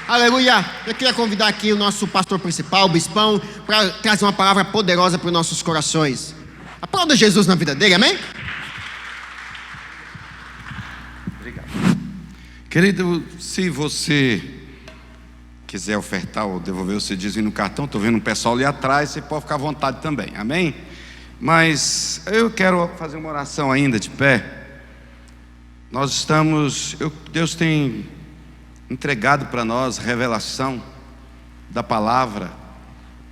Aleluia! Eu queria convidar aqui o nosso pastor principal, o bispão, para trazer uma palavra poderosa para os nossos corações. Aplauda Jesus na vida dele, amém? Obrigado. Querido, se você quiser ofertar ou devolver o seu dízimo no cartão, estou vendo um pessoal ali atrás, você pode ficar à vontade também, amém? Mas eu quero fazer uma oração ainda de pé. Deus tem entregado para nós revelação da palavra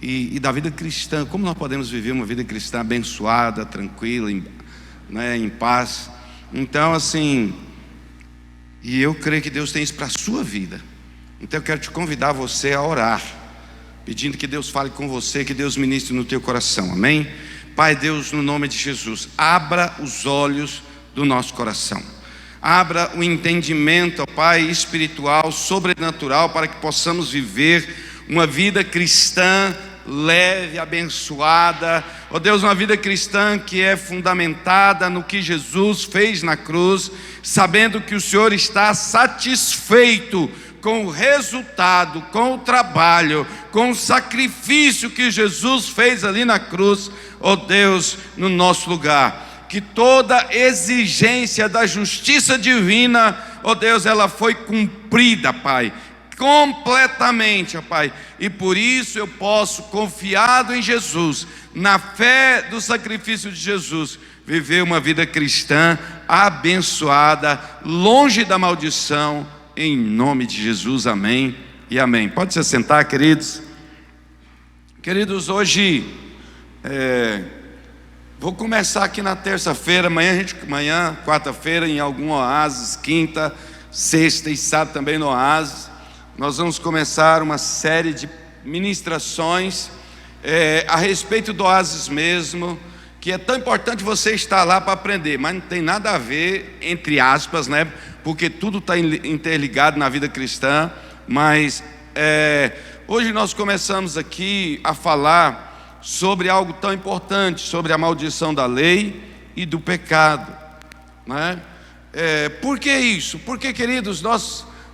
e da vida cristã. Como nós podemos viver uma vida cristã abençoada, tranquila, em paz. Então assim, e eu creio que Deus tem isso para a sua vida. Então eu quero te convidar você a orar, pedindo que Deus fale com você, que Deus ministre no teu coração, amém? Pai Deus, no nome de Jesus, abra os olhos do nosso coração, abra o entendimento, ó Pai, espiritual, sobrenatural, para que possamos viver uma vida cristã leve, abençoada, ó Deus, uma vida cristã que é fundamentada no que Jesus fez na cruz, sabendo que o Senhor está satisfeito com o resultado, com o trabalho, com o sacrifício que Jesus fez ali na cruz, ó Deus, no nosso lugar. Que toda exigência da justiça divina, ó Deus, ela foi cumprida, Pai, completamente, ó Pai. E por isso eu posso, confiado em Jesus, na fé do sacrifício de Jesus, viver uma vida cristã abençoada, longe da maldição, em nome de Jesus, amém e amém. Pode se sentar, queridos. Queridos, hoje vou começar aqui na terça-feira, amanhã, quarta-feira, em algum oásis, quinta, sexta e sábado também no oásis. Nós vamos começar uma série de ministrações a respeito do oásis mesmo, que é tão importante você estar lá para aprender, mas não tem nada a ver, entre aspas, né? Porque tudo está interligado na vida cristã. Mas hoje nós começamos aqui a falar sobre algo tão importante, sobre a maldição da lei e do pecado, né? Por que isso? Porque, queridos,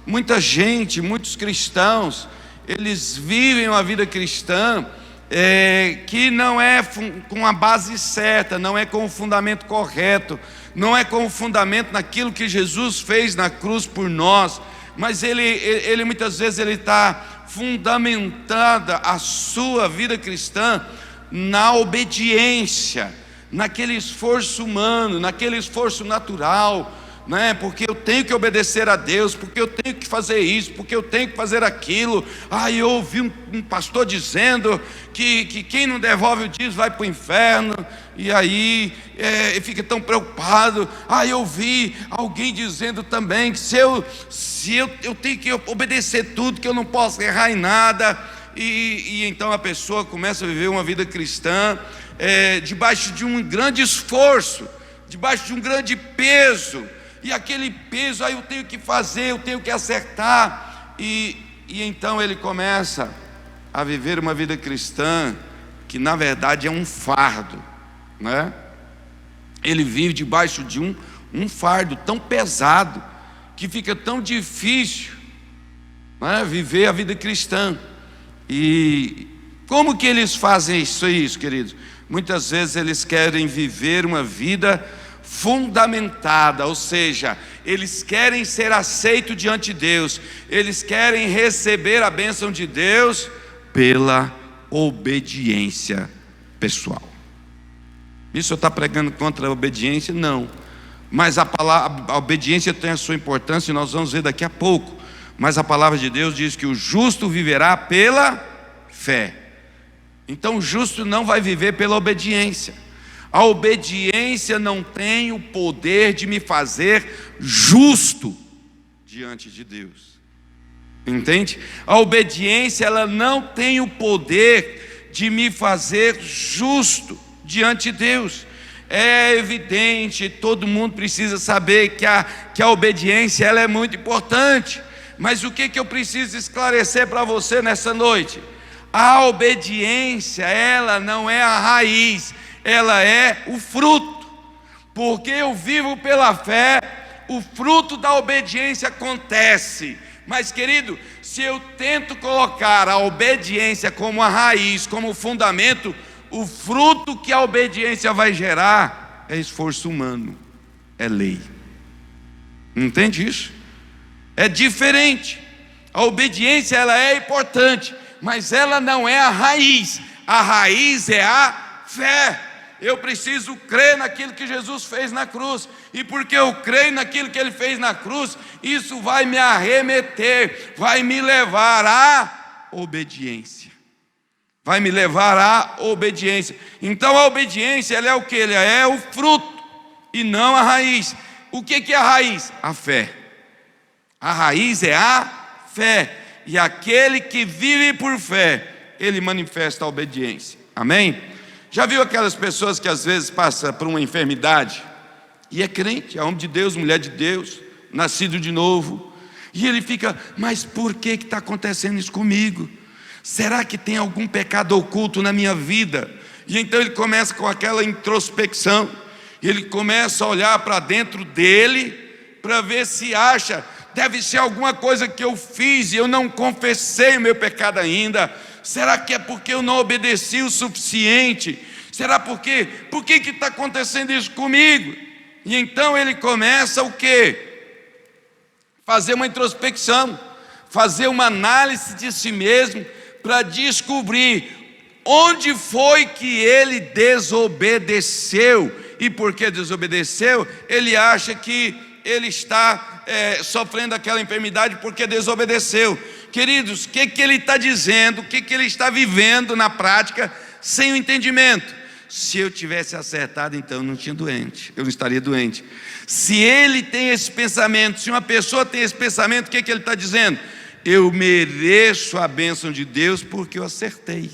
muita gente, muitos cristãos, eles vivem uma vida cristã que não é com a base certa, não é com o fundamento correto, não é com o fundamento naquilo que Jesus fez na cruz por nós, mas ele muitas vezes ele está fundamentada a sua vida cristã na obediência, naquele esforço humano, naquele esforço natural, né? Porque eu tenho que obedecer a Deus, porque eu tenho que fazer isso, porque eu tenho que fazer aquilo. Eu ouvi um pastor dizendo que quem não devolve o dízimo vai para o inferno, e aí fica tão preocupado. Eu vi alguém dizendo também que se eu tenho que obedecer tudo, que eu não posso errar em nada, e então a pessoa começa a viver uma vida cristã debaixo de um grande esforço, debaixo de um grande peso. E aquele peso, eu tenho que fazer, eu tenho que acertar. E então ele começa a viver uma vida cristã que na verdade é um fardo, né? Ele vive debaixo de um fardo tão pesado, que fica tão difícil, né, viver a vida cristã. E como que eles fazem isso, queridos? Muitas vezes eles querem viver uma vida fundamentada, ou seja, eles querem ser aceitos diante de Deus, eles querem receber a bênção de Deus pela obediência pessoal. Isso está pregando contra a obediência? Não, mas a obediência tem a sua importância, e nós vamos ver daqui a pouco. Mas a palavra de Deus diz que o justo viverá pela fé. Então o justo não vai viver pela obediência. A obediência não tem o poder de me fazer justo diante de Deus. Entende? A obediência, ela não tem o poder de me fazer justo diante de Deus. É evidente, todo mundo precisa saber que a obediência, ela é muito importante. Mas o que eu preciso esclarecer para você nessa noite? A obediência, ela não é a raiz, ela é o fruto. Porque eu vivo pela fé, o fruto da obediência acontece. Mas, querido, se eu tento colocar a obediência como a raiz, como fundamento, o fruto que a obediência vai gerar é esforço humano, é lei. Entende isso? É diferente. A obediência, ela é importante, mas ela não é a raiz. A raiz é a fé. Eu preciso crer naquilo que Jesus fez na cruz, e porque eu creio naquilo que Ele fez na cruz, isso vai me arremeter, vai me levar à obediência. Vai me levar à obediência. Então a obediência, ela é o que? Ela é o fruto e não a raiz. O que é a raiz? A fé. A raiz é a fé, e aquele que vive por fé, ele manifesta a obediência. Amém? Já viu aquelas pessoas que às vezes passam por uma enfermidade e é crente, é homem de Deus, mulher de Deus, nascido de novo, e ele fica: mas por que está acontecendo isso comigo? Será que tem algum pecado oculto na minha vida? E então ele começa com aquela introspecção, e ele começa a olhar para dentro dele para ver se acha: deve ser alguma coisa que eu fiz e eu não confessei o meu pecado ainda. Será que é porque eu não obedeci o suficiente? Será por que está acontecendo isso comigo? E então ele começa o quê? Fazer uma introspecção, fazer uma análise de si mesmo, para descobrir onde foi que ele desobedeceu. E porque desobedeceu, ele acha que ele está sofrendo aquela enfermidade porque desobedeceu. Queridos, o que ele está dizendo, o que ele está vivendo na prática, sem o entendimento? Se eu tivesse acertado, então eu não tinha doente, eu não estaria doente. Se ele tem esse pensamento, se uma pessoa tem esse pensamento, o que ele está dizendo? Eu mereço a bênção de Deus porque eu acertei.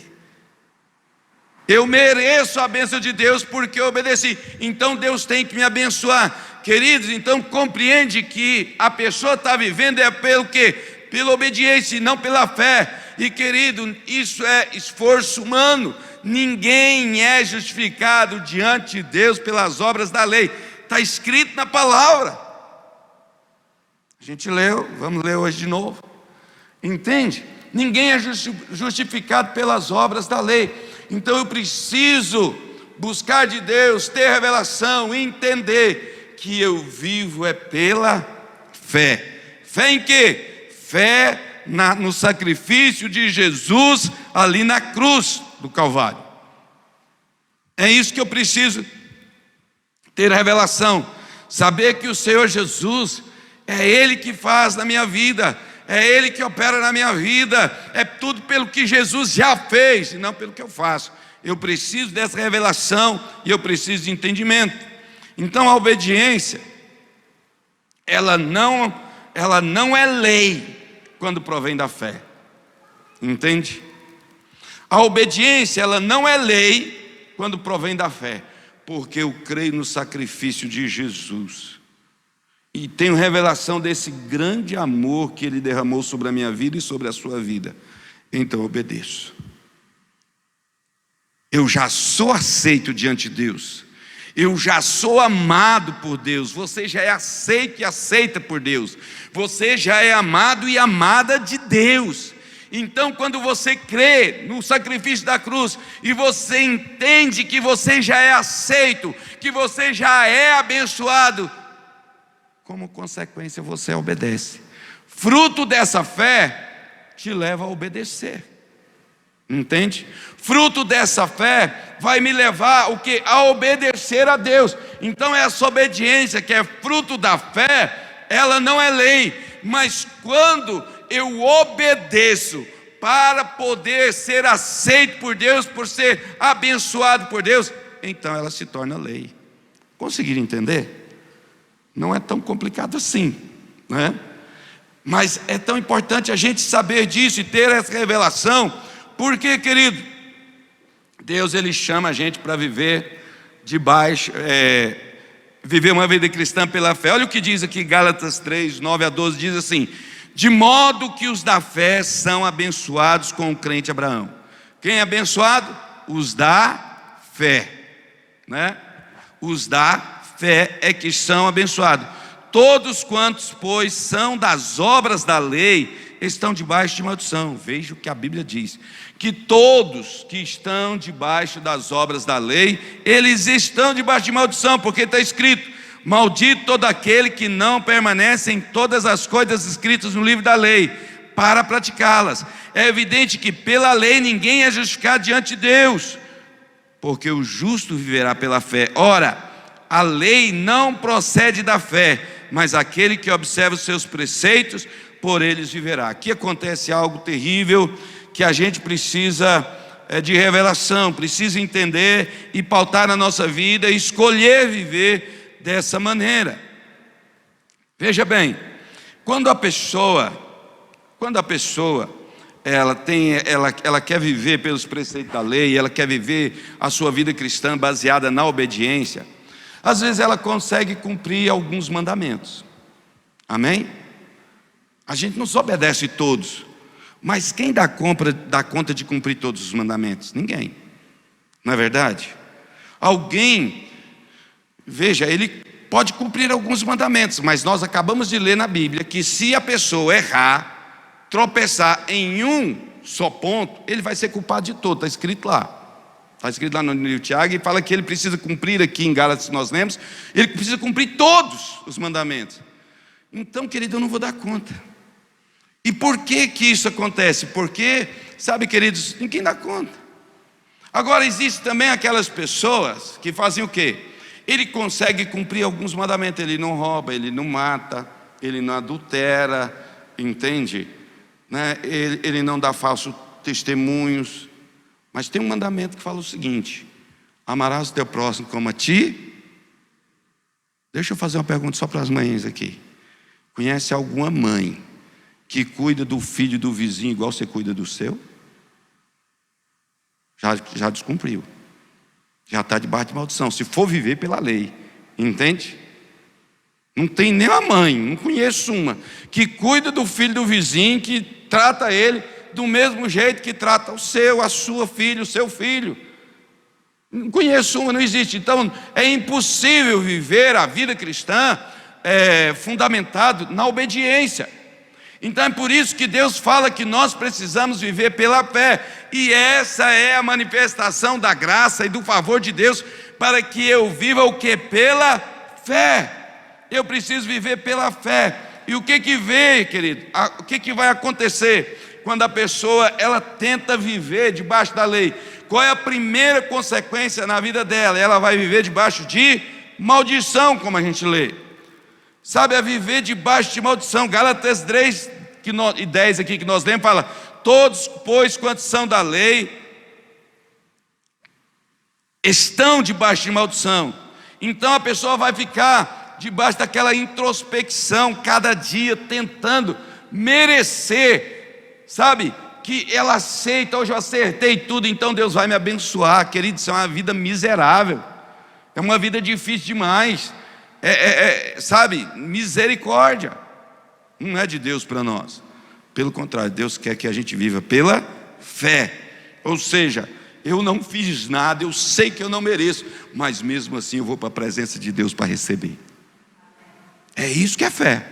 Eu mereço a bênção de Deus porque eu obedeci. Então Deus tem que me abençoar. Queridos, então compreende que a pessoa está vivendo pelo quê? Pela obediência e não pela fé. E querido, isso é esforço humano. Ninguém é justificado diante de Deus pelas obras da lei. Está escrito na palavra. A gente leu, vamos ler hoje de novo. Entende? Ninguém é justificado pelas obras da lei. Então eu preciso buscar de Deus, ter revelação, entender que eu vivo pela fé. Fé em quê? Fé no sacrifício de Jesus ali na cruz do Calvário. É isso que eu preciso ter revelação, saber que o Senhor Jesus é Ele que faz na minha vida, é Ele que opera na minha vida, é tudo pelo que Jesus já fez e não pelo que eu faço. Eu preciso dessa revelação e eu preciso de entendimento. Então a obediência, ela não é lei quando provém da fé. Entende? A obediência, ela não é lei quando provém da fé, porque eu creio no sacrifício de Jesus e tenho revelação desse grande amor que Ele derramou sobre a minha vida e sobre a sua vida. Então eu obedeço. Eu já sou aceito diante de Deus. Eu já sou amado por Deus. Você já é aceito e aceita por Deus. Você já é amado e amada de Deus. Então, quando você crê no sacrifício da cruz e você entende que você já é aceito, que você já é abençoado, como consequência você obedece. Fruto dessa fé te leva a obedecer. Entende? Fruto dessa fé vai me levar o quê? A obedecer a Deus. Então essa obediência que é fruto da fé, ela não é lei, mas quando eu obedeço para poder ser aceito por Deus, por ser abençoado por Deus, então ela se torna lei. Conseguiram entender? Não é tão complicado assim, né? Mas é tão importante a gente saber disso e ter essa revelação. Porque, querido, Deus ele chama a gente para viver viver uma vida cristã pela fé. Olha o que diz aqui Gálatas 3, 9 a 12, diz assim: de modo que os da fé são abençoados com o crente Abraão. Quem é abençoado? Os da fé, né? Os da fé é que são abençoados. todos quantos, pois, são das obras da lei, estão debaixo de maldição. Veja o que a Bíblia diz, que todos que estão debaixo das obras da lei, eles estão debaixo de maldição, porque está escrito: maldito todo aquele que não permanece em todas as coisas escritas no livro da lei, para praticá-las. É evidente que pela lei ninguém é justificado diante de Deus, porque o justo viverá pela fé. Ora, a lei não procede da fé, mas aquele que observa os seus preceitos, por eles viverá. Aqui acontece algo terrível, que a gente precisa de revelação, precisa entender e pautar na nossa vida, e escolher viver dessa maneira. Veja bem, quando a pessoa ela quer viver pelos preceitos da lei, ela quer viver a sua vida cristã baseada na obediência, às vezes ela consegue cumprir alguns mandamentos, amém? A gente não só obedece todos, mas quem dá conta de cumprir todos os mandamentos? Ninguém, não é verdade? Alguém, veja, ele pode cumprir alguns mandamentos, mas nós acabamos de ler na Bíblia que se a pessoa errar, tropeçar em um só ponto, ele vai ser culpado de todo. Está escrito lá. Está escrito lá no livro de Tiago, e fala que ele precisa cumprir, aqui em Gálatas nós lemos, ele precisa cumprir todos os mandamentos. Então, querido, eu não vou dar conta. E por que que isso acontece? Porque, sabe, queridos, ninguém dá conta. Agora, existem também aquelas pessoas que fazem o quê? Ele consegue cumprir alguns mandamentos, ele não rouba, ele não mata, ele não adultera, entende? Né? Ele não dá falsos testemunhos. Mas tem um mandamento que fala o seguinte: amarás o teu próximo como a ti. Deixa eu fazer uma pergunta só para as mães aqui. Conhece alguma mãe que cuida do filho do vizinho igual você cuida do seu? Já descumpriu. Já está debaixo de maldição, se for viver pela lei, entende? Não tem nem uma mãe, não conheço uma, que cuida do filho do vizinho, que trata ele do mesmo jeito que trata o seu, a sua filha, o seu filho. Não conheço uma, não existe. Então é impossível viver a vida cristã fundamentado na obediência. Então é por isso que Deus fala que nós precisamos viver pela fé, e essa é a manifestação da graça e do favor de Deus, para que eu viva o que? Pela fé. Eu preciso viver pela fé. E o que vê, querido? O que vai acontecer quando a pessoa ela tenta viver debaixo da lei? Qual é a primeira consequência na vida dela? Ela vai viver debaixo de maldição, como a gente lê. Sabe, é viver debaixo de maldição. Gálatas 3 e 10 aqui que nós lemos, fala: todos, pois, quantos são da lei, estão debaixo de maldição. Então a pessoa vai ficar debaixo daquela introspecção, cada dia tentando merecer, sabe, que ela aceita: hoje eu acertei tudo, então Deus vai me abençoar. Querido, isso é uma vida miserável, é uma vida difícil demais. Sabe, misericórdia não é de Deus para nós. Pelo contrário, Deus quer que a gente viva pela fé. Ou seja, eu não fiz nada, eu sei que eu não mereço, mas mesmo assim eu vou para a presença de Deus para receber. É isso que é fé,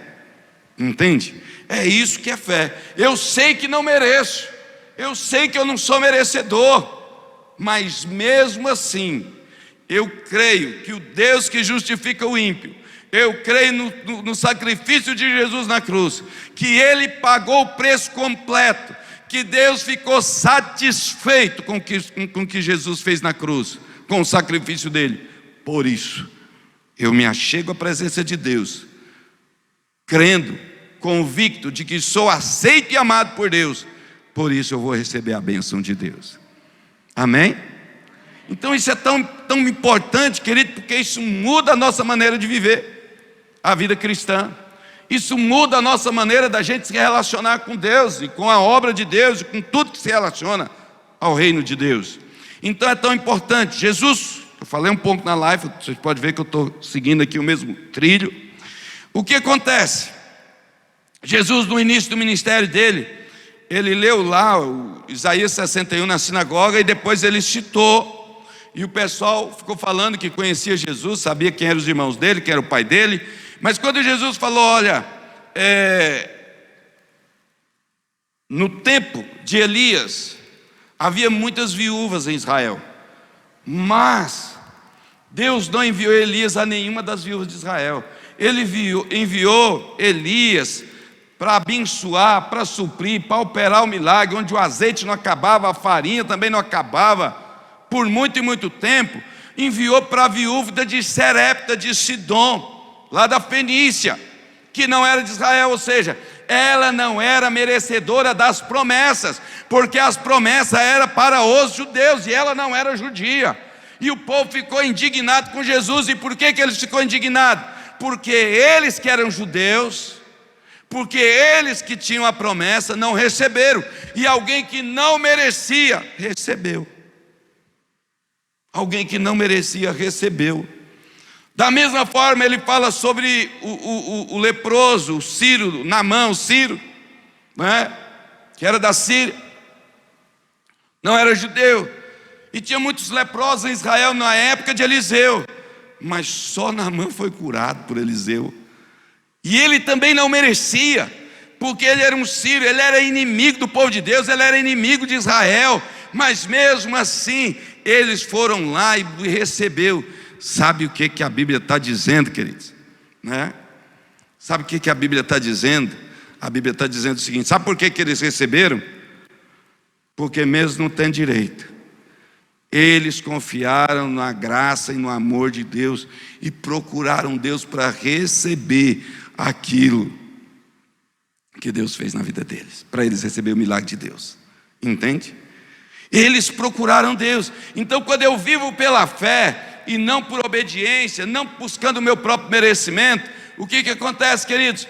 entende? É isso que é fé. Eu sei que não mereço, eu sei que eu não sou merecedor, mas mesmo assim eu creio que o Deus que justifica o ímpio, eu creio no sacrifício de Jesus na cruz, que Ele pagou o preço completo, que Deus ficou satisfeito com o que Jesus fez na cruz, com o sacrifício dele. Por isso, eu me achego à presença de Deus, crendo, convicto de que sou aceito e amado por Deus. Por isso eu vou receber a bênção de Deus. Amém? Então isso é tão importante, querido, porque isso muda a nossa maneira de viver a vida cristã. Isso muda a nossa maneira da gente se relacionar com Deus, e com a obra de Deus, e com tudo que se relaciona ao reino de Deus. Então é tão importante. Jesus, eu falei um pouco na live, vocês podem ver que eu estou seguindo aqui o mesmo trilho. O que acontece? Jesus, no início do ministério dele, ele leu lá o Isaías 61 na sinagoga, e depois ele citou. E o pessoal ficou falando que conhecia Jesus, sabia quem eram os irmãos dele, quem era o pai dele, Mas quando Jesus falou, olha, no tempo de Elias, havia muitas viúvas em Israel, mas Deus não enviou Elias a nenhuma das viúvas de Israel. Ele enviou Elias para abençoar, para suprir, para operar o milagre, onde o azeite não acabava, a farinha também não acabava, por muito e muito tempo. Enviou para a viúva de Serepta de Sidom, lá da Fenícia, que não era de Israel, ou seja, ela não era merecedora das promessas, porque as promessas eram para os judeus, e ela não era judia. E o povo ficou indignado com Jesus. E por que eles ficou indignados? Porque eles que eram judeus, porque eles que tinham a promessa não receberam, e alguém que não merecia, recebeu. Alguém que não merecia, recebeu. Da mesma forma ele fala sobre o leproso, o Ciro, Naamã, o Ciro, né? Que era da Síria, não era judeu, e tinha muitos leprosos em Israel na época de Eliseu, mas só Naamã foi curado por Eliseu. E ele também não merecia, porque ele era um sírio, ele era inimigo do povo de Deus, ele era inimigo de Israel, mas mesmo assim eles foram lá e recebeu. Sabe o que a Bíblia está dizendo, queridos? Né? Sabe o que a Bíblia está dizendo? A Bíblia está dizendo o seguinte: sabe por que eles receberam? Porque mesmo não tendo direito, eles confiaram na graça e no amor de Deus e procuraram Deus para receber aquilo que Deus fez na vida deles, para eles receber o milagre de Deus. Entende? Eles procuraram Deus. Então, quando eu vivo pela fé e não por obediência, não buscando o meu próprio merecimento, o que acontece, queridos?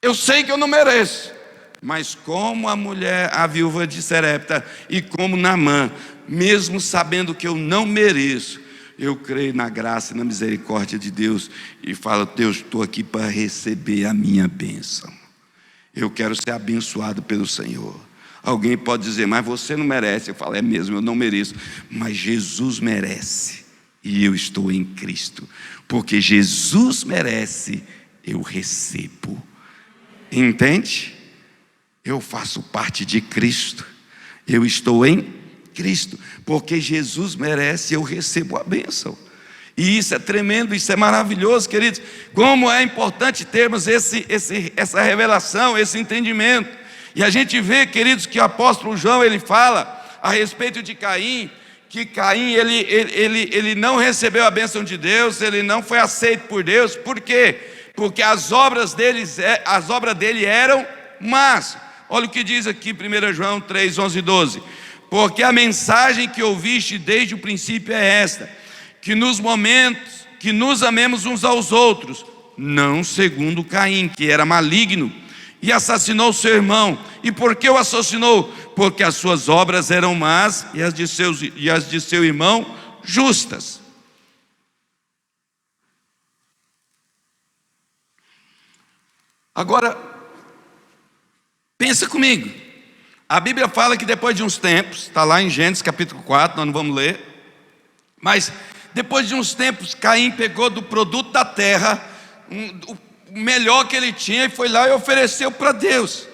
Eu sei que eu não mereço, mas como a mulher, a viúva de Serepta, e como Naamã, mesmo sabendo que eu não mereço, eu creio na graça e na misericórdia de Deus e falo: Deus, estou aqui para receber a minha bênção. Eu quero ser abençoado pelo Senhor. Alguém pode dizer: mas você não merece. Eu falo: é mesmo, eu não mereço, mas Jesus merece, e eu estou em Cristo, porque Jesus merece, eu recebo. Entende? Eu faço parte de Cristo, eu estou em Cristo, porque Jesus merece, eu recebo a bênção. E isso é tremendo, isso é maravilhoso, queridos. Como é importante termos essa revelação, esse entendimento. E a gente vê, queridos, que o apóstolo João, ele fala a respeito de Caim, que Caim, ele não recebeu a bênção de Deus, ele não foi aceito por Deus. Por quê? Porque as obras dele eram más. Olha o que diz aqui 1 João 3, 11 e 12. Porque a mensagem que ouviste desde o princípio é esta: que nos momentos que nos amemos uns aos outros, não segundo Caim, que era maligno e assassinou seu irmão. E por que o assassinou? Porque as suas obras eram más e as de seu irmão justas. Agora, pensa comigo. A Bíblia fala que depois de uns tempos, está lá em Gênesis capítulo 4, nós não vamos ler, mas depois de uns tempos, Caim pegou do produto da terra, o melhor que ele tinha, e foi lá e ofereceu para Deus.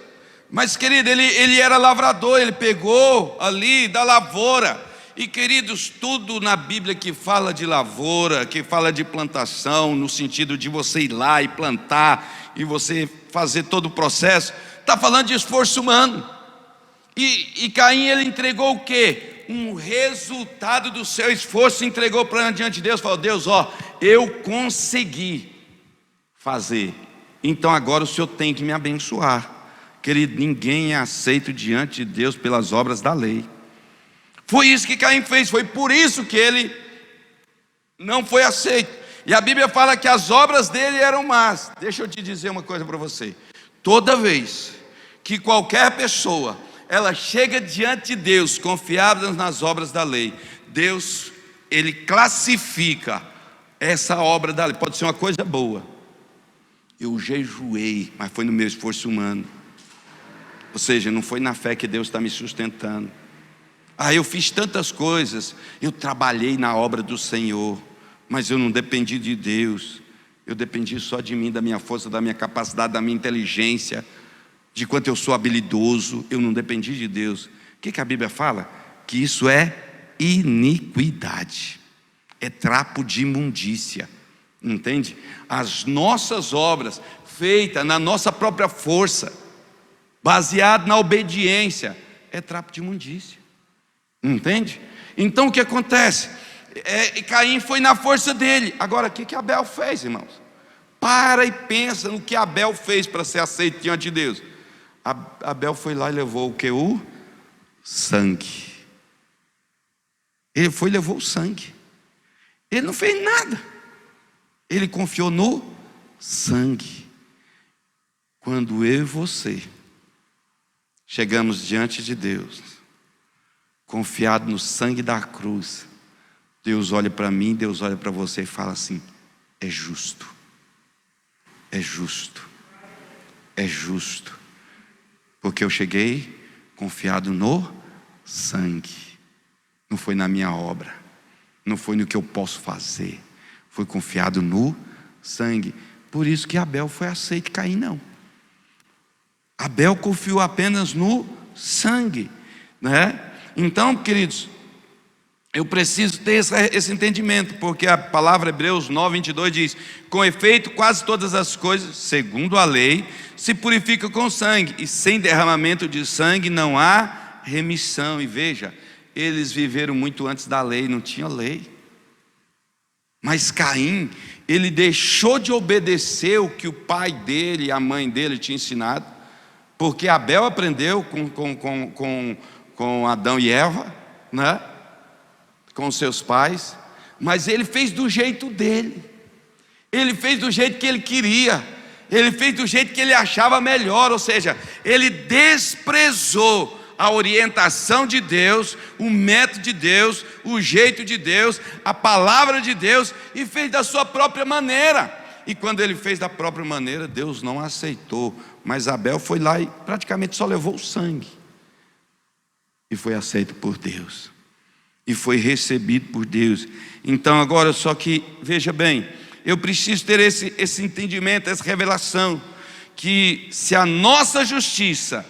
Mas, querido, ele era lavrador, ele pegou ali da lavoura. E, queridos, tudo na Bíblia que fala de lavoura, que fala de plantação, no sentido de você ir lá e plantar, e você fazer todo o processo, está falando de esforço humano. E Caim, ele entregou o quê? Um resultado do seu esforço, entregou para diante de Deus, falou: Deus, eu consegui fazer, então agora o Senhor tem que me abençoar. Querido, ninguém é aceito diante de Deus pelas obras da lei. Foi isso que Caim fez, foi por isso que ele não foi aceito. E a Bíblia fala que as obras dele eram más. Deixa eu te dizer uma coisa para você: toda vez que qualquer pessoa ela chega diante de Deus confiada nas obras da lei, Deus, ele classifica essa obra da lei. Pode ser uma coisa boa: eu jejuei, mas foi no meu esforço humano, ou seja, não foi na fé que Deus está me sustentando. Eu fiz tantas coisas, eu trabalhei na obra do Senhor, mas eu não dependi de Deus, Eu dependi só de mim, da minha força, da minha capacidade, da minha inteligência, de quanto eu sou habilidoso. Eu não dependi de Deus. O que a Bíblia fala? Que isso é iniquidade, é trapo de imundícia, entende? As nossas obras, feitas na nossa própria força, baseado na obediência, é trapo de imundícia, entende? Então o que acontece? Caim foi na força dele. Agora, o que Abel fez, irmãos? Para e pensa no que Abel fez para ser aceito diante de Deus. Abel foi lá e levou o que? O sangue. Ele foi e levou o sangue. Ele não fez nada. Ele confiou no sangue. Quando eu e você chegamos diante de Deus, confiado no sangue da cruz, Deus olha para mim, Deus olha para você e fala assim: é justo, é justo, é justo, porque eu cheguei confiado no sangue. Não foi na minha obra, não foi no que eu posso fazer, foi confiado no sangue. Por isso que Abel foi aceito, Caim não. Abel confiou apenas no sangue, né? Então, queridos, eu preciso ter esse entendimento, porque a palavra Hebreus 9:22 diz: com efeito, quase todas as coisas, segundo a lei, se purificam com sangue, e sem derramamento de sangue não há remissão. E veja, eles viveram muito antes da lei, não tinha lei. Mas Caim, ele deixou de obedecer o que o pai dele e a mãe dele tinham ensinado, porque Abel aprendeu com Adão e Eva, né? Com seus pais, mas ele fez do jeito dele, ele fez do jeito que ele queria, ele fez do jeito que ele achava melhor, ou seja, ele desprezou a orientação de Deus, o método de Deus, o jeito de Deus, a palavra de Deus, e fez da sua própria maneira. E quando ele fez da própria maneira, Deus não aceitou. Mas Abel foi lá e praticamente só levou o sangue, e foi aceito por Deus, e foi recebido por Deus. Então agora, só que, veja bem, eu preciso ter esse entendimento, essa revelação, que se a nossa justiça,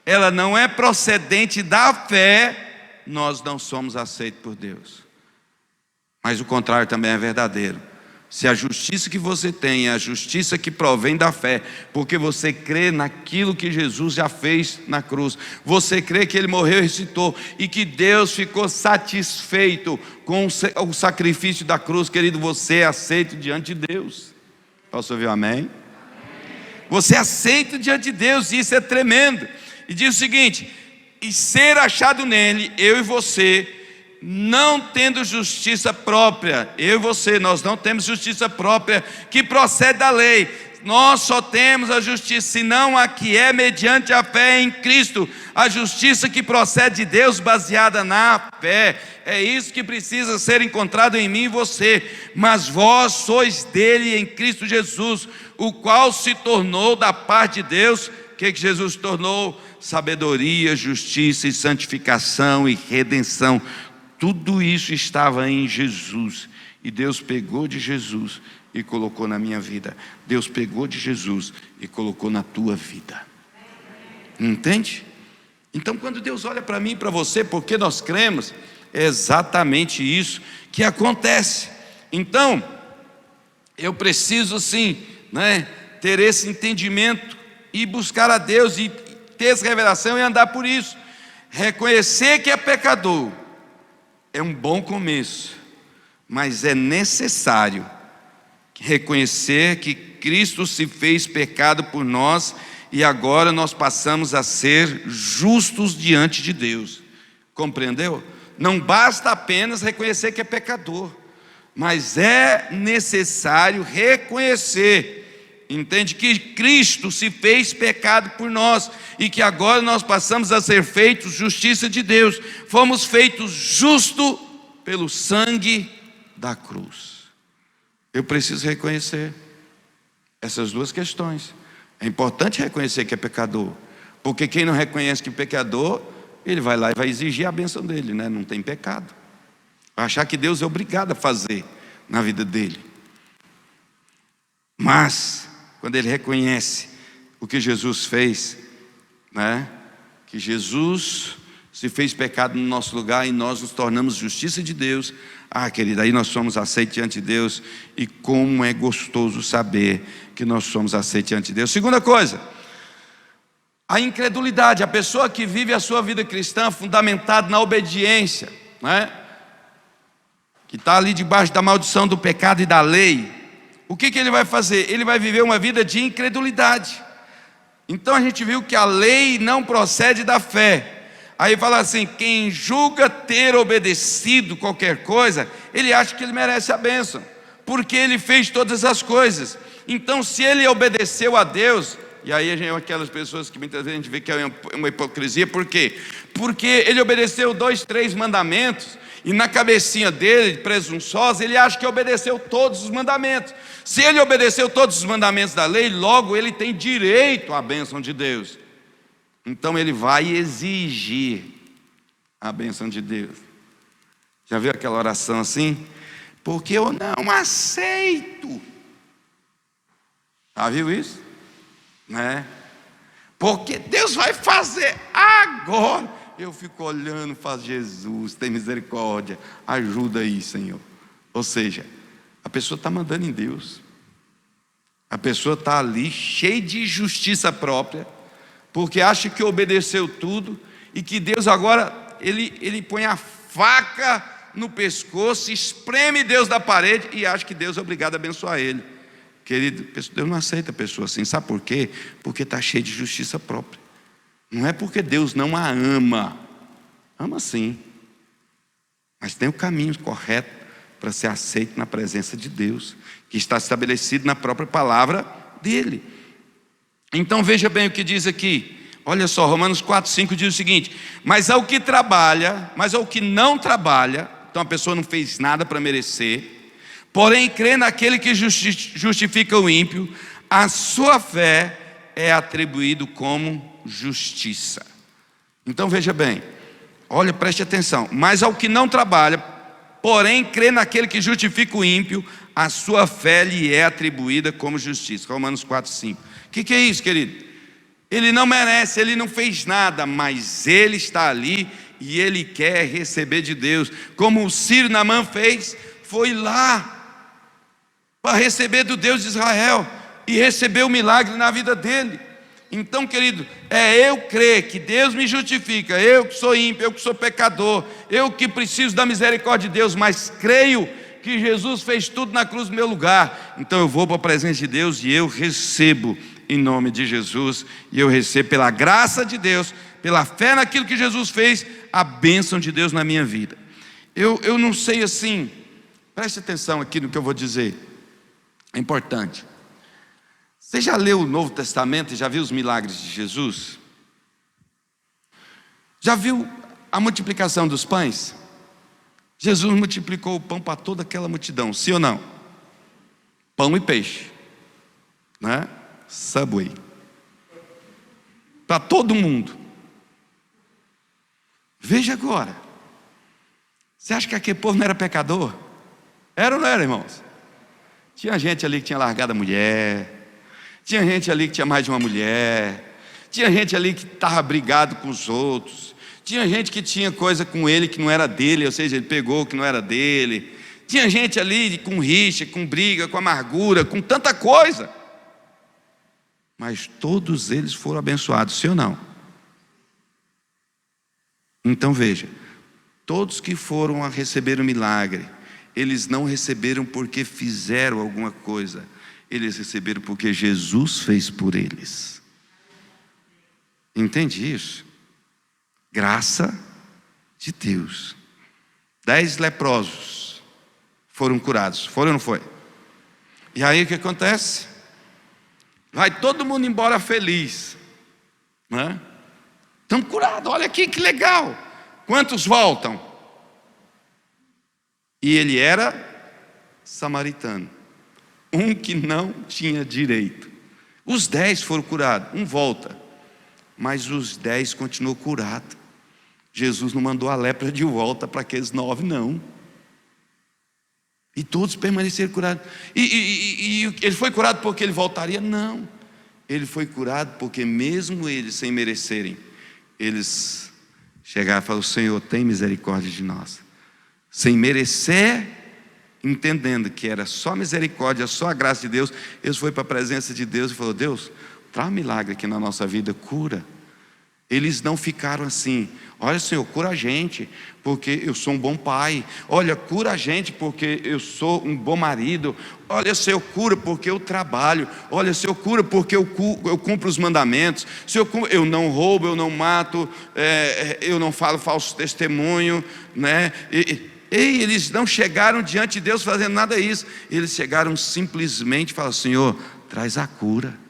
ela não é procedente da fé, nós não somos aceitos por Deus. Mas o contrário também é verdadeiro. Se a justiça que você tem é a justiça que provém da fé, porque você crê naquilo que Jesus já fez na cruz, você crê que Ele morreu e ressuscitou, e que Deus ficou satisfeito com o sacrifício da cruz, querido, você é aceito diante de Deus. Posso ouvir um amém? Você é aceito diante de Deus, e isso é tremendo. E diz o seguinte: e ser achado nele, eu e você, não tendo justiça própria, eu e você, nós não temos justiça própria que procede da lei, nós só temos a justiça, senão a que é mediante a fé em Cristo, a justiça que procede de Deus baseada na fé. É isso que precisa ser encontrado em mim e você. Mas vós sois dele em Cristo Jesus, o qual se tornou da parte de Deus. O que Jesus tornou? Sabedoria, justiça e santificação e redenção. Tudo isso estava em Jesus, e Deus pegou de Jesus e colocou na minha vida. Deus pegou de Jesus e colocou na tua vida. Entende? Então, quando Deus olha para mim e para você, porque nós cremos, é exatamente isso que acontece. Então, eu preciso sim, né, ter esse entendimento e buscar a Deus e ter essa revelação e andar por isso. Reconhecer que é pecador é um bom começo, mas é necessário reconhecer que Cristo se fez pecado por nós, e agora nós passamos a ser justos diante de Deus. Compreendeu? Não basta apenas reconhecer que é pecador, mas é necessário reconhecer, entende, que Cristo se fez pecado por nós, e que agora nós passamos a ser feitos justiça de Deus. Fomos feitos justos pelo sangue da cruz. Eu preciso reconhecer essas duas questões. É importante reconhecer que é pecador, porque quem não reconhece que é pecador, ele vai lá e vai exigir a bênção dele, né? Não tem pecado, vai achar que Deus é obrigado a fazer na vida dele. Mas, quando ele reconhece o que Jesus fez, né? Que Jesus se fez pecado no nosso lugar e nós nos tornamos justiça de Deus. Querida, aí nós somos aceitos diante de Deus. E como é gostoso saber que nós somos aceitos diante de Deus. Segunda coisa, a incredulidade. A pessoa que vive a sua vida cristã fundamentada na obediência, né? Que está ali debaixo da maldição do pecado e da lei. O que ele vai fazer? Ele vai viver uma vida de incredulidade. Então a gente viu que a lei não procede da fé. Aí fala assim: quem julga ter obedecido qualquer coisa, ele acha que ele merece a bênção, porque ele fez todas as coisas. Então, se ele obedeceu a Deus, e aí a gente é aquelas pessoas que muitas vezes a gente vê que é uma hipocrisia. Por quê? Porque ele obedeceu 2, 3 mandamentos, e na cabecinha dele, presunçosa, ele acha que obedeceu todos os mandamentos. Se ele obedeceu todos os mandamentos da lei, logo ele tem direito à bênção de Deus. Então ele vai exigir a bênção de Deus. Já viu aquela oração assim? Porque eu não aceito. Já viu isso? Né? Porque Deus vai fazer agora. Eu fico olhando e falo: Jesus, tem misericórdia, ajuda aí, Senhor. Ou seja, a pessoa está mandando em Deus. A pessoa está ali cheia de justiça própria, porque acha que obedeceu tudo e que Deus agora, ele põe a faca no pescoço, espreme Deus da parede e acha que Deus é obrigado a abençoar ele. Querido, Deus não aceita a pessoa assim. Sabe por quê? Porque está cheio de justiça própria. Não é porque Deus não a ama. Ama sim. Mas tem o caminho correto para ser aceito na presença de Deus, que está estabelecido na própria palavra dele. Então veja bem o que diz aqui. Olha só, Romanos 4:5 diz o seguinte: mas ao que trabalha, mas ao que não trabalha, então a pessoa não fez nada para merecer, porém crê naquele que justifica o ímpio, a sua fé é atribuído como justiça. Então veja bem, olha, preste atenção. Mas ao que não trabalha, porém crê naquele que justifica o ímpio, a sua fé lhe é atribuída como justiça. Romanos 4:5. O que é isso, querido? Ele não merece, ele não fez nada, mas ele está ali e ele quer receber de Deus. Como o Ciro Naamã fez, foi lá para receber do Deus de Israel e receber o milagre na vida dele. Então, querido, eu crer que Deus me justifica, eu que sou ímpio, eu que sou pecador, eu que preciso da misericórdia de Deus, mas creio que Jesus fez tudo na cruz no meu lugar. Então eu vou para a presença de Deus e eu recebo em nome de Jesus, e eu recebo pela graça de Deus, pela fé naquilo que Jesus fez, a bênção de Deus na minha vida. Eu não sei assim, preste atenção aqui no que eu vou dizer, é importante. Você já leu o Novo Testamento e já viu os milagres de Jesus? Já viu a multiplicação dos pães? Jesus multiplicou o pão para toda aquela multidão, sim ou não? Pão e peixe, né? Subway, para todo mundo. Veja agora, você acha que aquele povo não era pecador? Era ou não era, irmãos? Tinha gente ali que tinha largado a mulher, tinha gente ali que tinha mais de uma mulher, tinha gente ali que estava brigado com os outros, tinha gente que tinha coisa com ele que não era dele, ou seja, ele pegou o que não era dele, tinha gente ali com rixa, com briga, com amargura, com tanta coisa. Mas todos eles foram abençoados, sim ou não? Então veja, todos que foram a receber o milagre, eles não receberam porque fizeram alguma coisa, eles receberam porque Jesus fez por eles. Entende isso? Graça de Deus. 10 leprosos foram curados, foram ou não foi? E aí o que acontece? Vai todo mundo embora feliz, né? Estamos curados, olha aqui que legal. Quantos voltam? E ele era samaritano, um que não tinha direito. Os 10 foram curados, um volta, mas os 10 continuou curado. Jesus não mandou a lepra de volta para aqueles 9, não. E todos permaneceram curados. E ele foi curado porque ele voltaria? Não. Ele foi curado porque mesmo eles, sem merecerem, eles chegaram e falaram: Senhor, tem misericórdia de nós. Sem merecer, entendendo que era só misericórdia, só a graça de Deus, eles foram para a presença de Deus e falaram: Deus, traz um milagre aqui na nossa vida, cura. Eles não ficaram assim: olha, Senhor, cura a gente, porque eu sou um bom pai. Olha, cura a gente, porque eu sou um bom marido. Olha, Senhor, cura porque eu trabalho. Olha, Senhor, cura porque eu cumpro os mandamentos. Senhor, eu não roubo, eu não mato, eu não falo falso testemunho, né? Eles não chegaram diante de Deus fazendo nada disso. Eles chegaram simplesmente e falaram: Senhor, traz a cura.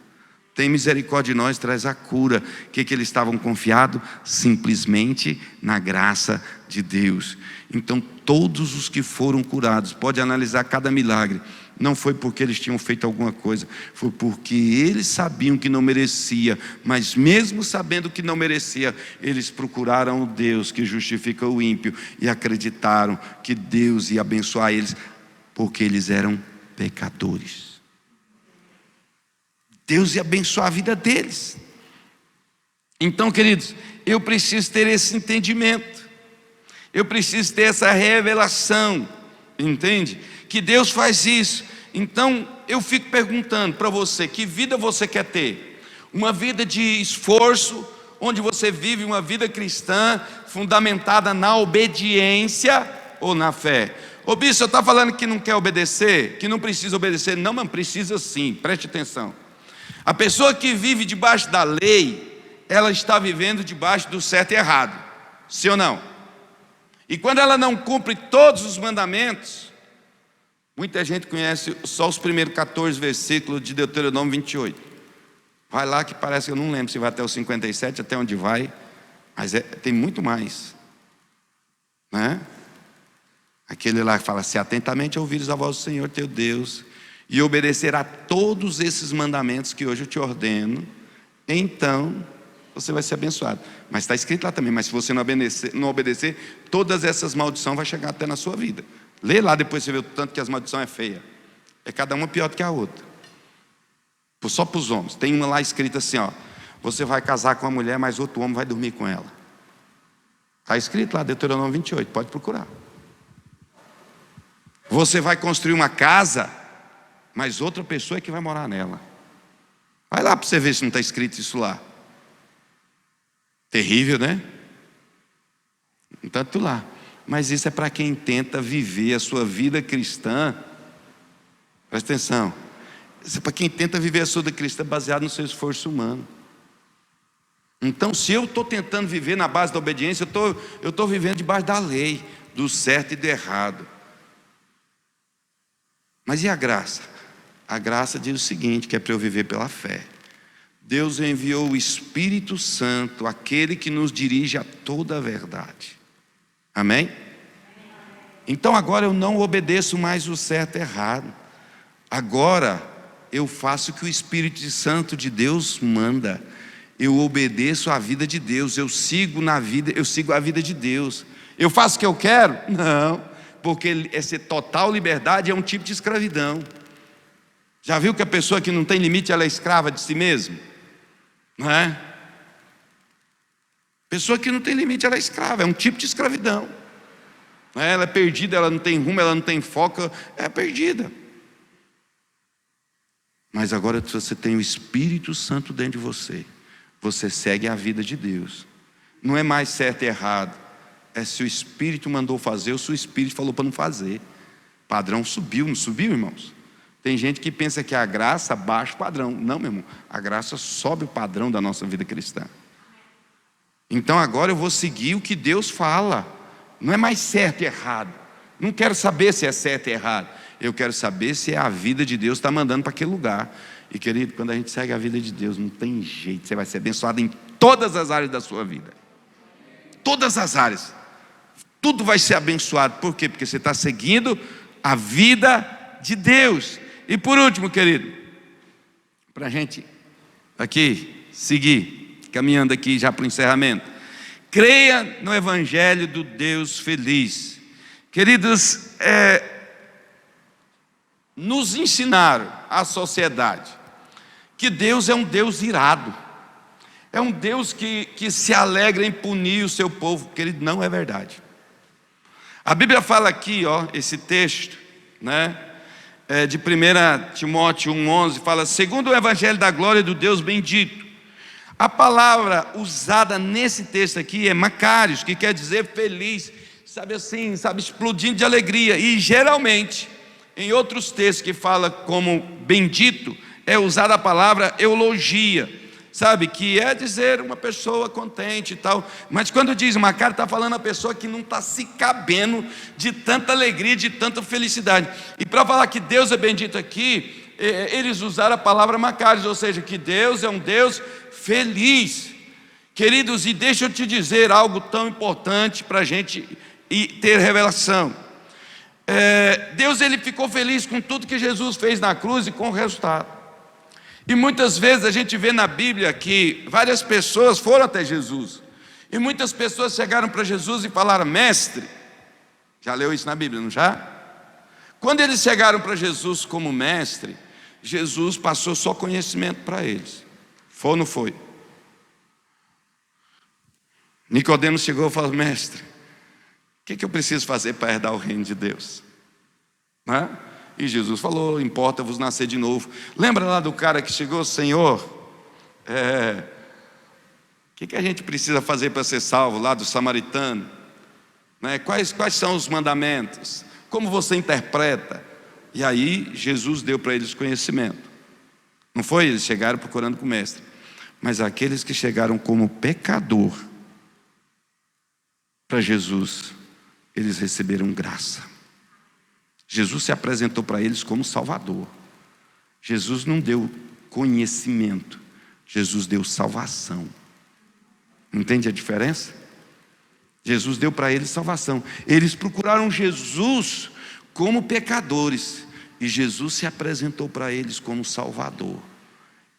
Tem misericórdia de nós, traz a cura. O que eles estavam confiados? Simplesmente na graça de Deus. Então todos os que foram curados, pode analisar cada milagre, não foi porque eles tinham feito alguma coisa, foi porque eles sabiam que não merecia, mas mesmo sabendo que não merecia, eles procuraram o Deus que justifica o ímpio e acreditaram que Deus ia abençoar eles, porque eles eram pecadores. Deus ia abençoar a vida deles. Então, queridos, eu preciso ter esse entendimento, eu preciso ter essa revelação, entende? Que Deus faz isso. Então, eu fico perguntando para você: que vida você quer ter? Uma vida de esforço, onde você vive uma vida cristã fundamentada na obediência ou na fé? Ô bispo, você está falando que não quer obedecer, que não precisa obedecer? Não, mas precisa sim, preste atenção. A pessoa que vive debaixo da lei, ela está vivendo debaixo do certo e errado, sim ou não? E quando ela não cumpre todos os mandamentos, muita gente conhece só os primeiros 14 versículos de Deuteronômio 28. Vai lá que parece que eu não lembro se vai até o 57, até onde vai, mas tem muito mais, né? Aquele lá que fala: se atentamente ouvires a voz do Senhor teu Deus e obedecer a todos esses mandamentos que hoje eu te ordeno, então você vai ser abençoado. Mas está escrito lá também: mas se você não obedecer, todas essas maldições vão chegar até na sua vida. Lê lá, depois você vê o tanto que as maldições é feia. É cada uma pior do que a outra. Só para os homens. Tem uma lá escrita assim, ó: você vai casar com uma mulher, mas outro homem vai dormir com ela. Está escrito lá, Deuteronômio 28, pode procurar. Você vai construir uma casa, mas outra pessoa é que vai morar nela. Vai lá para você ver se não está escrito isso lá. Terrível, né? Então, tudo lá. Mas isso é para quem tenta viver a sua vida cristã. Presta atenção. Isso é para quem tenta viver a sua vida cristã baseado no seu esforço humano. Então, se eu estou tentando viver na base da obediência, eu estou vivendo debaixo da lei, do certo e do errado. Mas e a graça? A graça diz o seguinte, que é para eu viver pela fé. Deus enviou o Espírito Santo, aquele que nos dirige a toda a verdade. Amém? Então agora eu não obedeço mais o certo e errado. Agora eu faço o que o Espírito Santo de Deus manda. Eu obedeço à vida de Deus, eu sigo a vida de Deus. Eu faço o que eu quero? Não. Porque essa total liberdade é um tipo de escravidão. Já viu que a pessoa que não tem limite, ela é escrava de si mesma? Não é? Pessoa que não tem limite, ela é escrava, é um tipo de escravidão. Ela é perdida, ela não tem rumo, ela não tem foco, é perdida. Mas agora você tem o Espírito Santo dentro de você, você segue a vida de Deus. Não é mais certo e errado, é se o Espírito mandou fazer ou se o Espírito falou para não fazer. O padrão subiu, não subiu, irmãos? Tem gente que pensa que a graça baixa o padrão. Não, meu irmão, a graça sobe o padrão da nossa vida cristã. Então agora eu vou seguir o que Deus fala. Não é mais certo e errado. Não quero saber se é certo e errado. Eu quero saber se é a vida de Deus está mandando para aquele lugar. E querido, quando a gente segue a vida de Deus, não tem jeito, você vai ser abençoado em todas as áreas da sua vida. Todas as áreas. Tudo vai ser abençoado. Por quê? Porque você está seguindo a vida de Deus. E por último, querido, para a gente aqui seguir, caminhando aqui já para o encerramento, creia no Evangelho do Deus feliz. Queridos, nos ensinaram, a sociedade, que Deus é um Deus irado, é um Deus que se alegra em punir o seu povo. Querido, não é verdade. A Bíblia fala aqui, esse texto, né, de 1 Timóteo 1,11, fala: segundo o evangelho da glória do Deus bendito. A palavra usada nesse texto aqui é Macários, que quer dizer feliz, sabe assim, sabe, explodindo de alegria. E geralmente, em outros textos que fala como bendito, é usada a palavra eulogia, sabe, que é dizer uma pessoa contente e tal. Mas quando diz Macário, está falando a pessoa que não está se cabendo de tanta alegria, de tanta felicidade. E para falar que Deus é bendito aqui, eles usaram a palavra Macários, ou seja, que Deus é um Deus feliz. Queridos, e deixa eu te dizer algo tão importante para a gente ter revelação. Deus, ele ficou feliz com tudo que Jesus fez na cruz e com o resultado. E muitas vezes a gente vê na Bíblia que várias pessoas foram até Jesus, e muitas pessoas chegaram para Jesus e falaram: mestre, já leu isso na Bíblia, não já? Quando eles chegaram para Jesus como mestre, Jesus passou só conhecimento para eles. Foi ou não foi? Nicodemos chegou e falou: mestre, o que eu preciso fazer para herdar o reino de Deus? Né? E Jesus falou: importa-vos nascer de novo. Lembra lá do cara que chegou: Senhor, o que a gente precisa fazer para ser salvo? Lá do samaritano, né? Quais são os mandamentos? Como você interpreta? E aí Jesus deu para eles conhecimento. Não foi? Eles chegaram procurando com o mestre. Mas aqueles que chegaram como pecador para Jesus, eles receberam graça. Jesus se apresentou para eles como Salvador. Jesus não deu conhecimento, Jesus deu salvação. Entende a diferença? Jesus deu para eles salvação. Eles procuraram Jesus como pecadores, e Jesus se apresentou para eles como Salvador.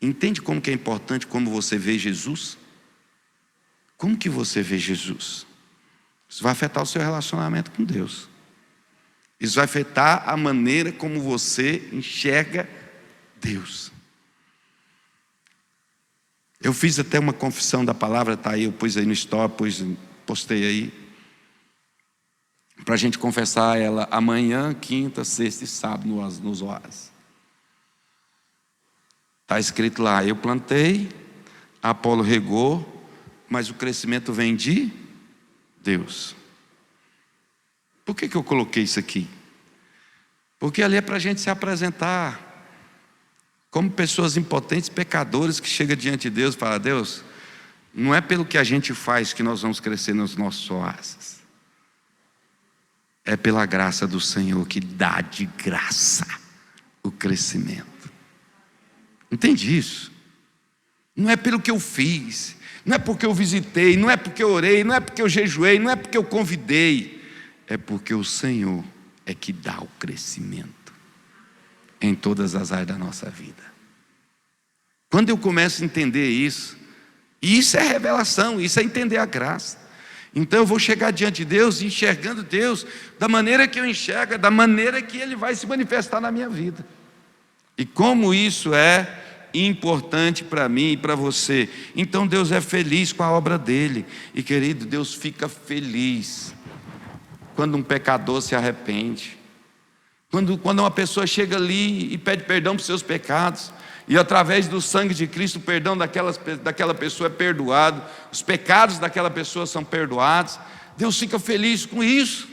Entende como que é importante como você vê Jesus? Como que você vê Jesus? Isso vai afetar o seu relacionamento com Deus. Isso vai afetar a maneira como você enxerga Deus. Eu fiz até uma confissão da palavra, está aí, eu pus aí no story, postei aí, para a gente confessar ela amanhã, quinta, sexta e sábado nos Oásis. Está escrito lá: eu plantei, Apolo regou, mas o crescimento vem de Deus. Por que eu coloquei isso aqui? Porque ali é para a gente se apresentar como pessoas impotentes, pecadores, que chegam diante de Deus e falam: Deus, não é pelo que a gente faz que nós vamos crescer nos nossos oásis. É pela graça do Senhor, que dá de graça o crescimento. Entende isso? Não é pelo que eu fiz, não é porque eu visitei, não é porque eu orei, não é porque eu jejuei, não é porque eu convidei. É porque o Senhor é que dá o crescimento em todas as áreas da nossa vida. Quando eu começo a entender isso, e isso é revelação, isso é entender a graça. Então eu vou chegar diante de Deus, enxergando Deus da maneira que eu enxergo, da maneira que Ele vai se manifestar na minha vida. E como isso é importante para mim e para você. Então Deus é feliz com a obra dele. E querido, Deus fica feliz quando um pecador se arrepende. Quando uma pessoa chega ali e pede perdão por seus pecados, e através do sangue de Cristo o perdão daquela pessoa é perdoado, os pecados daquela pessoa são perdoados. Deus fica feliz com isso.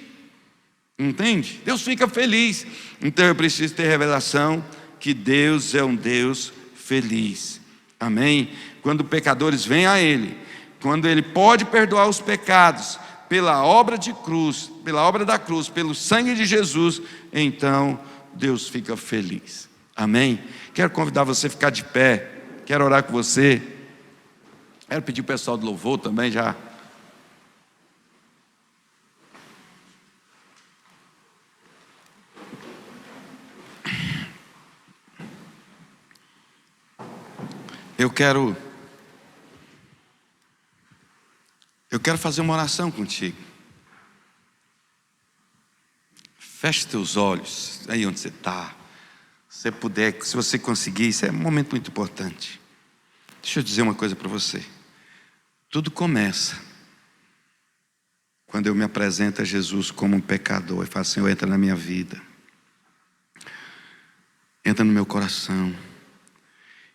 Entende? Deus fica feliz. Então eu preciso ter revelação que Deus é um Deus feliz. Amém? Quando pecadores vêm a Ele, quando Ele pode perdoar os pecados pela obra de cruz, pela obra da cruz, pelo sangue de Jesus, então Deus fica feliz. Amém? Quero convidar você a ficar de pé. Quero orar com você. Quero pedir o pessoal do louvor também já. Eu quero fazer uma oração contigo. Feche teus olhos, aí onde você está. Se você puder, se você conseguir, isso é um momento muito importante. Deixa eu dizer uma coisa para você. Tudo começa quando eu me apresento a Jesus como um pecador e falo: Senhor, entra na minha vida, entra no meu coração.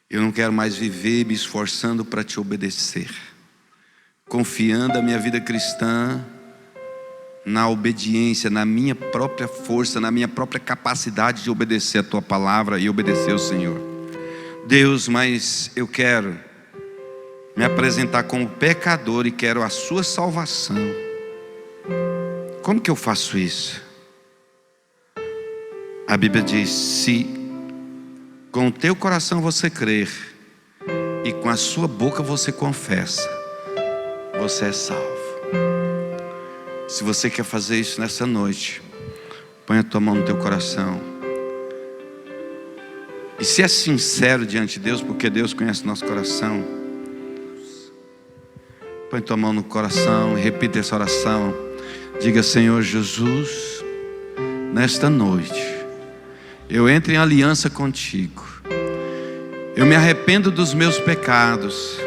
Eu não quero mais viver me esforçando para te obedecer, confiando a minha vida cristã na obediência, na minha própria força, na minha própria capacidade de obedecer a tua palavra e obedecer ao Senhor. Deus, mas eu quero me apresentar como pecador e quero a sua salvação. Como que eu faço isso? A Bíblia diz: se com o teu coração você crer e com a sua boca você confessa, você é salvo. Se você quer fazer isso nessa noite, põe a tua mão no teu coração. E se é sincero diante de Deus, porque Deus conhece o nosso coração, põe tua mão no coração e repita essa oração. Diga: Senhor Jesus, nesta noite eu entro em aliança contigo. Eu me arrependo dos meus pecados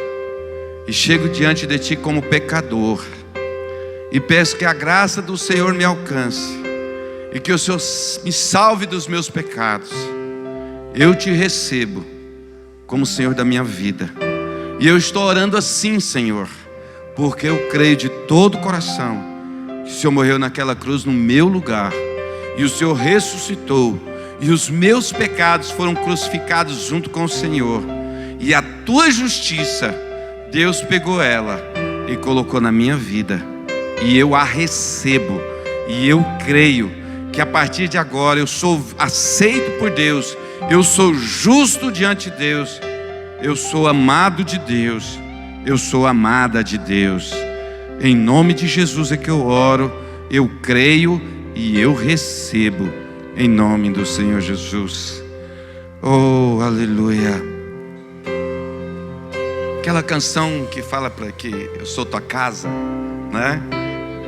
e chego diante de ti como pecador. E peço que a graça do Senhor me alcance e que o Senhor me salve dos meus pecados. Eu te recebo como Senhor da minha vida. E eu estou orando assim, Senhor, porque eu creio de todo o coração que o Senhor morreu naquela cruz no meu lugar e o Senhor ressuscitou e os meus pecados foram crucificados junto com o Senhor. E a tua justiça, Deus pegou ela e colocou na minha vida. E eu a recebo, e eu creio que a partir de agora eu sou aceito por Deus, eu sou justo diante de Deus, eu sou amado de Deus, eu sou amada de Deus. Em nome de Jesus é que eu oro, eu creio e eu recebo, em nome do Senhor Jesus. Oh, aleluia. Aquela canção que fala para que eu sou tua casa, né?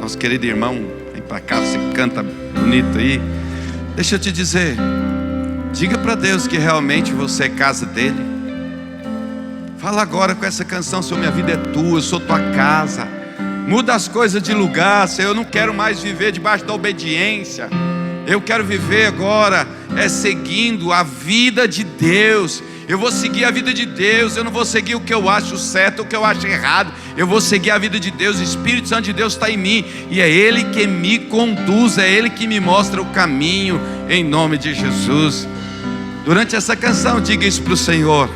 Nosso querido irmão, vem para cá, você canta bonito aí. Deixa eu te dizer, diga para Deus que realmente você é casa dele. Fala agora com essa canção: Senhor, minha vida é tua, eu sou tua casa. Muda as coisas de lugar, Senhor. Eu não quero mais viver debaixo da obediência. Eu quero viver agora seguindo a vida de Deus. Eu vou seguir a vida de Deus. Eu não vou seguir o que eu acho certo, o que eu acho errado. Eu vou seguir a vida de Deus. O Espírito Santo de Deus está em mim, e é Ele que me conduz, é Ele que me mostra o caminho, em nome de Jesus. Durante essa canção, diga isso para o Senhor.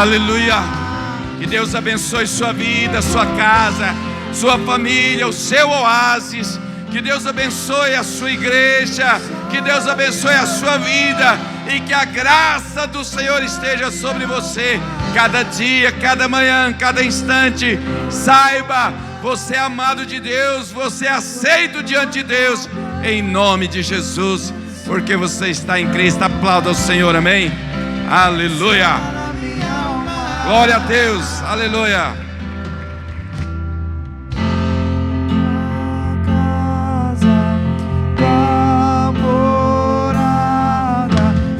Aleluia. Que Deus abençoe sua vida, sua casa, sua família, o seu oásis. Que Deus abençoe a sua igreja. Que Deus abençoe a sua vida. E que a graça do Senhor esteja sobre você. Cada dia, cada manhã, cada instante. Saiba, você é amado de Deus. Você é aceito diante de Deus. Em nome de Jesus. Porque você está em Cristo. Aplauda o Senhor, amém? Aleluia. Glória a Deus, aleluia. Casa da morada,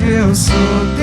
eu sou